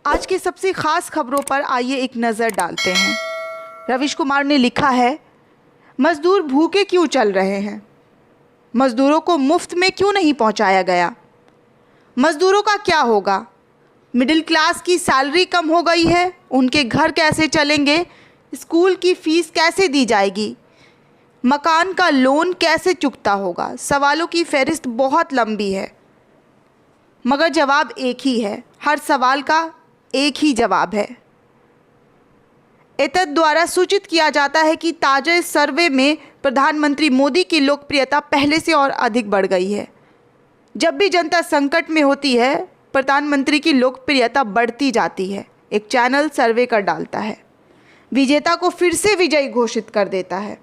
आज की सबसे खास खबरों पर आइए एक नज़र डालते हैं। रविश कुमार ने लिखा है, मजदूर भूखे क्यों चल रहे हैं? मजदूरों को मुफ्त में क्यों नहीं पहुंचाया गया? मजदूरों का क्या होगा? मिडिल क्लास की सैलरी कम हो गई है, उनके घर कैसे चलेंगे? स्कूल की फ़ीस कैसे दी जाएगी? मकान का लोन कैसे चुकता होगा? सवालों की फहरिस्त बहुत लंबी है, मगर जवाब एक ही है। हर सवाल का एक ही जवाब है। एतद द्वारा सूचित किया जाता है कि ताज़ा सर्वे में प्रधानमंत्री मोदी की लोकप्रियता पहले से और अधिक बढ़ गई है। जब भी जनता संकट में होती है, प्रधानमंत्री की लोकप्रियता बढ़ती जाती है। एक चैनल सर्वे कर डालता है, विजेता को फिर से विजयी घोषित कर देता है।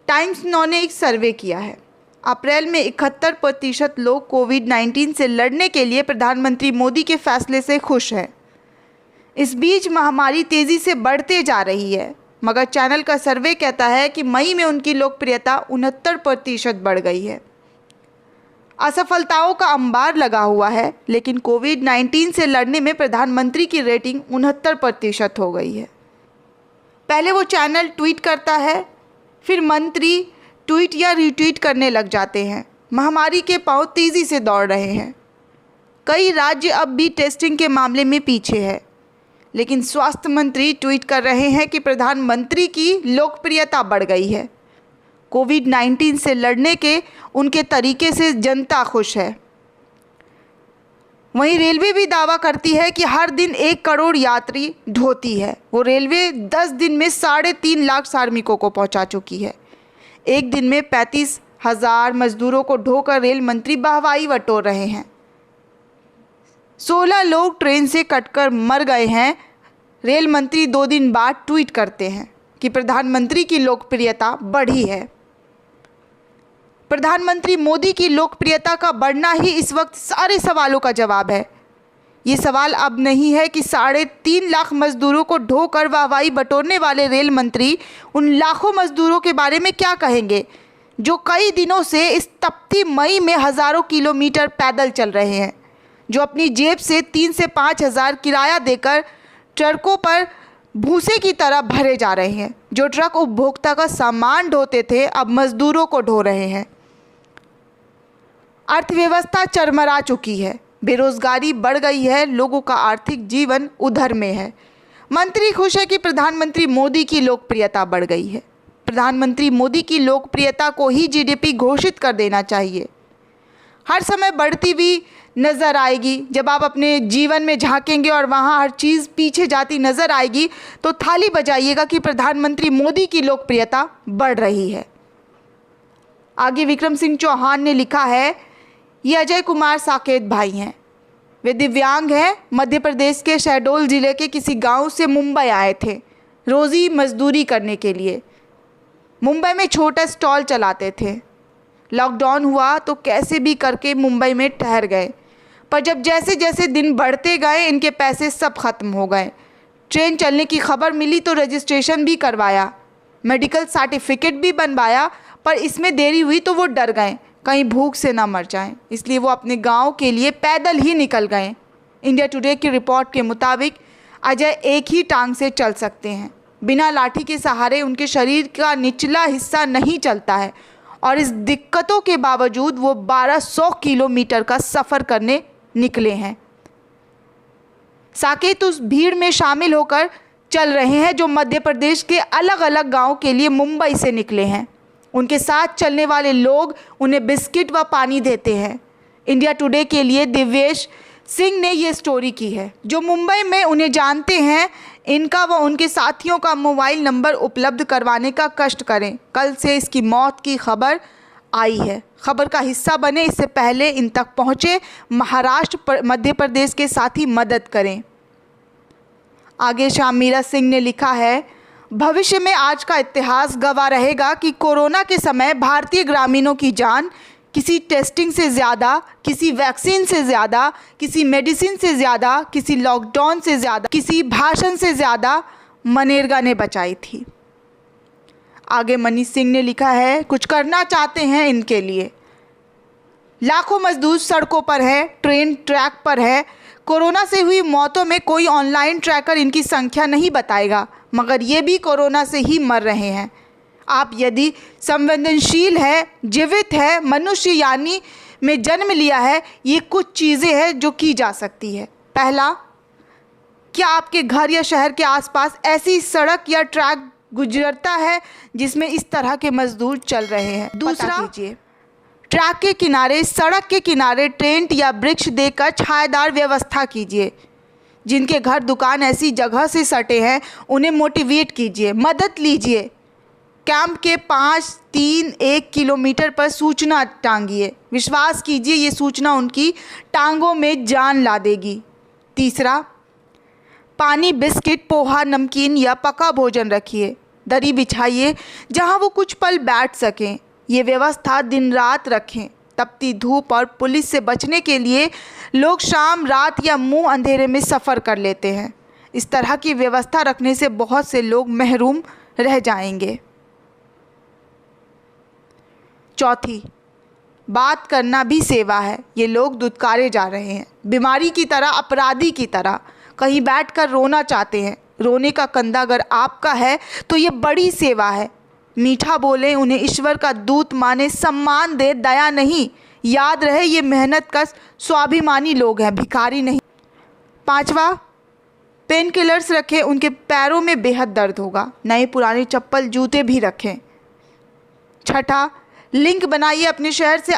टाइम्स नाउ ने एक सर्वे किया है। अप्रैल में 71% लोग कोविड-19 से लड़ने के लिए प्रधानमंत्री मोदी के फैसले से खुश हैं। इस बीच महामारी तेज़ी से बढ़ते जा रही है, मगर चैनल का सर्वे कहता है कि मई में उनकी लोकप्रियता 69% बढ़ गई है। असफलताओं का अंबार लगा हुआ है, लेकिन कोविड-19 से लड़ने में प्रधानमंत्री की रेटिंग 69% हो गई है। पहले वो चैनल ट्वीट करता है, फिर मंत्री ट्वीट या रीट्वीट करने लग जाते हैं। महामारी के पांव तेज़ी से दौड़ रहे हैं। कई राज्य अब भी टेस्टिंग के मामले में पीछे है, लेकिन स्वास्थ्य मंत्री ट्वीट कर रहे हैं कि प्रधानमंत्री की लोकप्रियता बढ़ गई है। कोविड-19 से लड़ने के उनके तरीके से जनता खुश है। वहीं रेलवे भी दावा करती है कि हर दिन 1 करोड़ यात्री ढोती है। वो रेलवे 10 दिन में 3.5 लाख श्रमिकों को पहुंचा चुकी है। एक दिन में 35,000 मजदूरों को ढोकर रेल मंत्री वाहवाही बटोर रहे हैं। 16 लोग ट्रेन से कटकर मर गए हैं। रेल मंत्री 2 दिन बाद ट्वीट करते हैं कि प्रधानमंत्री की लोकप्रियता बढ़ी है। प्रधानमंत्री मोदी की लोकप्रियता का बढ़ना ही इस वक्त सारे सवालों का जवाब है। ये सवाल अब नहीं है कि 3.5 लाख मजदूरों को ढोकर वाहवाही बटोरने वाले रेल मंत्री उन लाखों मजदूरों के बारे में क्या कहेंगे, जो कई दिनों से इस तपती मई में हज़ारों किलोमीटर पैदल चल रहे हैं, जो अपनी जेब से 3 से 5 हज़ार किराया देकर ट्रकों पर भूसे की तरह भरे जा रहे हैं। जो ट्रक उपभोक्ता का सामान ढोते थे, अब मजदूरों को ढो रहे हैं। अर्थव्यवस्था चरमरा चुकी है, बेरोजगारी बढ़ गई है, लोगों का आर्थिक जीवन उधर में है। मंत्री खुश है कि प्रधानमंत्री मोदी की लोकप्रियता बढ़ गई है। प्रधानमंत्री मोदी की लोकप्रियता को ही जीडीपी घोषित कर देना चाहिए। हर समय बढ़ती हुई नज़र आएगी। जब आप अपने जीवन में झांकेंगे और वहाँ हर चीज़ पीछे जाती नज़र आएगी, तो थाली बजाइएगा कि प्रधानमंत्री मोदी की लोकप्रियता बढ़ रही है। आगे विक्रम सिंह चौहान ने लिखा है, ये अजय कुमार साकेत भाई हैं। वे दिव्यांग हैं। मध्य प्रदेश के शहडोल ज़िले के किसी गांव से मुंबई आए थे रोज़ी मजदूरी करने के लिए। मुंबई में छोटा स्टॉल चलाते थे। लॉकडाउन हुआ तो कैसे भी करके मुंबई में ठहर गए, पर जब जैसे जैसे दिन बढ़ते गए इनके पैसे सब खत्म हो गए। ट्रेन चलने की खबर मिली तो रजिस्ट्रेशन भी करवाया, मेडिकल सर्टिफिकेट भी बनवाया, पर इसमें देरी हुई तो वो डर गए कहीं भूख से ना मर जाएं, इसलिए वो अपने गांव के लिए पैदल ही निकल गए। इंडिया टुडे की रिपोर्ट के मुताबिक अजय एक ही टांग से चल सकते हैं। बिना लाठी के सहारे उनके शरीर का निचला हिस्सा नहीं चलता है, और इस दिक्कतों के बावजूद वो 1200 किलोमीटर का सफ़र करने निकले हैं। साकेत उस भीड़ में शामिल होकर चल रहे हैं जो मध्य प्रदेश के अलग अलग गाँव के लिए मुंबई से निकले हैं। उनके साथ चलने वाले लोग उन्हें बिस्किट व पानी देते हैं। इंडिया टुडे के लिए दिव्येश सिंह ने ये स्टोरी की है। जो मुंबई में उन्हें जानते हैं, इनका व उनके साथियों का मोबाइल नंबर उपलब्ध करवाने का कष्ट करें। कल से इसकी मौत की खबर आई है। खबर का हिस्सा बने, इससे पहले इन तक पहुँचे। महाराष्ट्र मध्य प्रदेश के साथी मदद करें। आगे शामीरा सिंह ने लिखा है, भविष्य में आज का इतिहास गवाह रहेगा कि कोरोना के समय भारतीय ग्रामीणों की जान किसी टेस्टिंग से ज़्यादा, किसी वैक्सीन से ज़्यादा, किसी मेडिसिन से ज़्यादा, किसी लॉकडाउन से ज़्यादा, किसी भाषण से ज़्यादा मनरेगा ने बचाई थी। आगे मनीष सिंह ने लिखा है, कुछ करना चाहते हैं इनके लिए। लाखों मजदूर सड़कों पर है, ट्रेन ट्रैक पर है, कोरोना से हुई मौतों में कोई ऑनलाइन ट्रैकर इनकी संख्या नहीं बताएगा, मगर ये भी कोरोना से ही मर रहे हैं। आप यदि संवेदनशील है, जीवित है, मनुष्य यानी में जन्म लिया है, ये कुछ चीज़ें हैं जो की जा सकती है। पहला, क्या आपके घर या शहर के आसपास ऐसी सड़क या ट्रैक गुजरता है जिसमें इस तरह के मजदूर चल रहे हैं? दूसरा, ट्रैक के किनारे, सड़क के किनारे टेंट या वृक्ष देकर छायादार व्यवस्था कीजिए। जिनके घर दुकान ऐसी जगह से सटे हैं उन्हें मोटिवेट कीजिए, मदद लीजिए। कैंप के 5-3-1 किलोमीटर पर सूचना टांगिए। विश्वास कीजिए ये सूचना उनकी टांगों में जान ला देगी। तीसरा, पानी, बिस्किट, पोहा, नमकीन या पका भोजन रखिए। दरी बिछाइए जहां वो कुछ पल बैठ सकें। ये व्यवस्था दिन रात रखें। तपती धूप और पुलिस से बचने के लिए लोग शाम, रात या मुंह अंधेरे में सफ़र कर लेते हैं। इस तरह की व्यवस्था रखने से बहुत से लोग महरूम रह जाएंगे। चौथी, बात करना भी सेवा है। ये लोग दुत्कारे जा रहे हैं, बीमारी की तरह, अपराधी की तरह। कहीं बैठकर रोना चाहते हैं। रोने का कंधा अगर आपका है तो ये बड़ी सेवा है। मीठा बोलें, उन्हें ईश्वर का दूत माने, सम्मान दे, दया नहीं। याद रहे ये मेहनत का स्वाभिमानी लोग हैं, भिखारी नहीं। पांचवा, पेन किलर्स रखें, उनके पैरों में बेहद दर्द होगा। नए पुराने चप्पल, जूते भी रखें। छठा, लिंक बनाइए अपने शहर से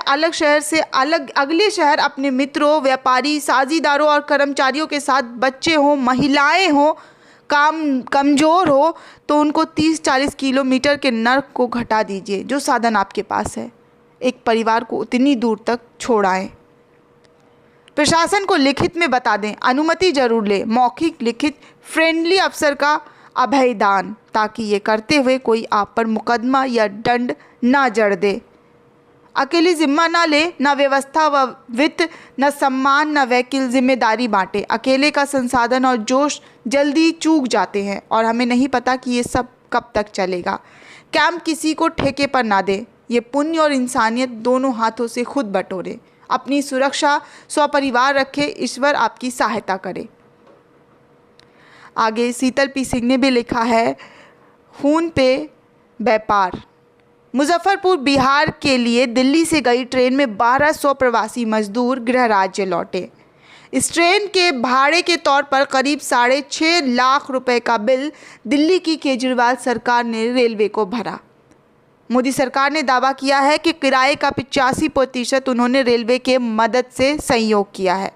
अलग अगले शहर, अपने मित्रों, व्यापारी, साझीदारों और कर्मचारियों के साथ। बच्चे हों, महिलाएं हों, कमज़ोर हो तो उनको 30-40 किलोमीटर के नर्क को घटा दीजिए जो साधन आपके पास है। एक परिवार को उतनी दूर तक छोड़ाएं। प्रशासन को लिखित में बता दें, अनुमति जरूर लें। मौखिक, लिखित, फ्रेंडली अफसर का अभयदान, ताकि ये करते हुए कोई आप पर मुकदमा या दंड ना जड़ दे। अकेले जिम्मा ना ले, ना व्यवस्था व वित्त, न सम्मान, न वकील। जिम्मेदारी बांटे। अकेले का संसाधन और जोश जल्दी चूक जाते हैं और हमें नहीं पता कि ये सब कब तक चलेगा। कैंप किसी को ठेके पर ना दे। ये पुण्य और इंसानियत दोनों हाथों से खुद बटोरे। अपनी सुरक्षा स्वपरिवार रखे, ईश्वर आपकी सहायता करे। आगे शीतल पी सिंह ने भी लिखा है, खून पे व्यापार। मुजफ्फरपुर बिहार के लिए दिल्ली से गई ट्रेन में 1200 प्रवासी मजदूर गृह राज्य लौटे। इस ट्रेन के भाड़े के तौर पर करीब 6.5 लाख रुपए का बिल दिल्ली की केजरीवाल सरकार ने रेलवे को भरा। मोदी सरकार ने दावा किया है कि किराए का 85% उन्होंने रेलवे के मदद से सहयोग किया है।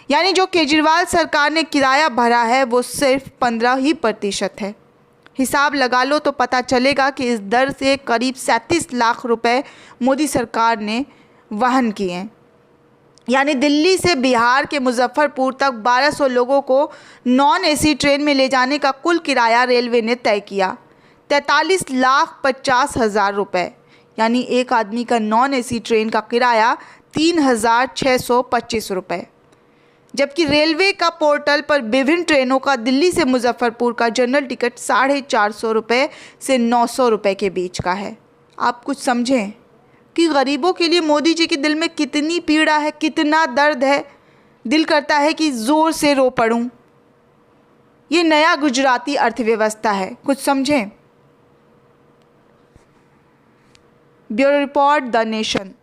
यानी जो केजरीवाल सरकार ने किराया भरा है वो सिर्फ 15% है। हिसाब लगा लो तो पता चलेगा कि इस दर से करीब 37 लाख रुपए मोदी सरकार ने वहन किए हैं। यानी दिल्ली से बिहार के मुजफ्फरपुर तक 1200 लोगों को नॉन एसी ट्रेन में ले जाने का कुल किराया रेलवे ने तय किया 43,50,000 रुपये। यानी एक आदमी का नॉन एसी ट्रेन का किराया 3,625 रुपये। जबकि रेलवे का पोर्टल पर विभिन्न ट्रेनों का दिल्ली से मुजफ्फरपुर का जनरल टिकट 450 रुपये से 900 रुपये के बीच का है। आप कुछ समझें कि गरीबों के लिए मोदी जी के दिल में कितनी पीड़ा है, कितना दर्द है। दिल करता है कि ज़ोर से रो पड़ूं। ये नया गुजराती अर्थव्यवस्था है, कुछ समझें। Bureau report, the nation.